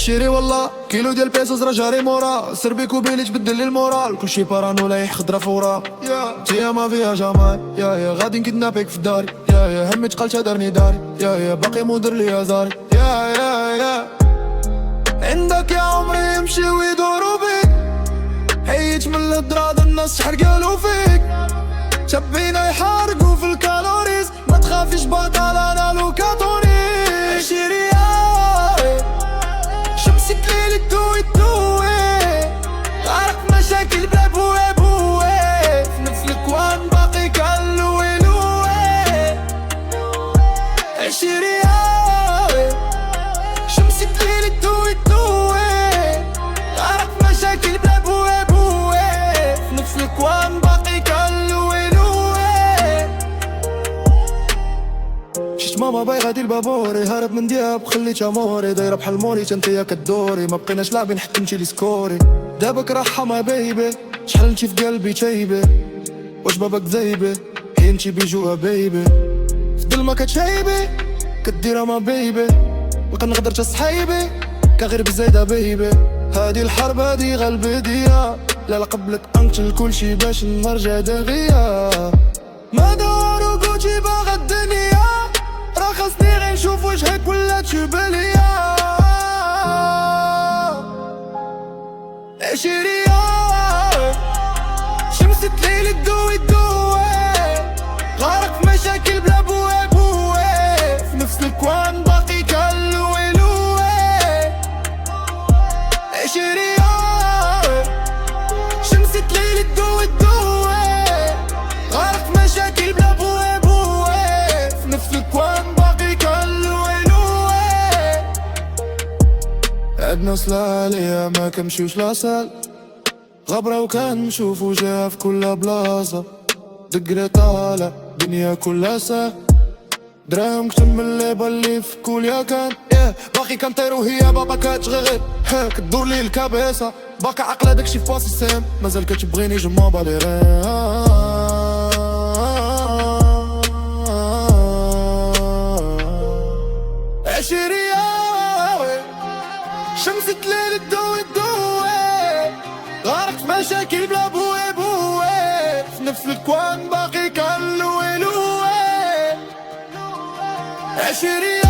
عشيري والله كيلو ديال بيسوس راه جاري مورا، سربي كوبيلي تبدل لي المورال، كلشي بارانو لايح خضرا فورا. تيا ما فيها جمال يا غادي نكدنابيك في داري، يا همي تقال تهدرني داري، يا باقي مودر لي زاري. يا عندك يا عمري يمشي ويدورو بيك، حيت من الهضرة الناس شحال قالو فيك، شابينا يحارقو في الكالوريز، ما تخافيش بطل انا لوكاتوني. عشيري شمسي تليل الدوي غارق في مشاكل بلا بوي، في نفس الكوان باقي كان لوي. عشيري شمسي تليل الدوي غارق في مشاكل بلا بوي، في نفس الكوان باقي كان لوي. شفت ماما باي غادي البابوري، هارب من دياب خليت اموري، دايره بحال موري تنتيا كدوري، ما بقيناش لاعبين حتى نمشي لي سكوري. دابك راحه ما بيبي شحال انتي في قلبي تايبه، واش باباك زايبه هي انتي بيجوها بيبي، في الظلمه كتشايبي كديرها ما بيبي، بقى نقدر تصحيبي كغير بزايده بيبي. هادي الحرب هادي غالبديه، لا قبلك انقتل كلشي باش نرجع دغيا، ما دارو كوتشي باغا الدنيا، راه خاصني غير نشوف وجهك ولا تشبليا. عشيري شمس تليل الدوي غارق في مشاكل بلا بوي، في نفس الكوان باقي كان لوي. عشيري شمس تليل الدوي غارق في مشاكل بلا بوي، في نفس الكوان باقي كان لوي. عندنا صلاة عليا ما كنمشيوش لاصال، غبرة وكنشوفو جاها في كل بلاصة، دقري طالع دنيا كلها سهل، دراهم كتب من الليبا اللي في كل يكان. باقي كنطير وهي بابا كتغير، كدور لي الكابيسة، باقي عقلة داكشي في باسي سام، مازال كتبغيني جمع باليرين. عشيري شمس تليل الدوي غارق في مشاكل بلا بوي، في نفس الكوان باقي كان لوي. عشيري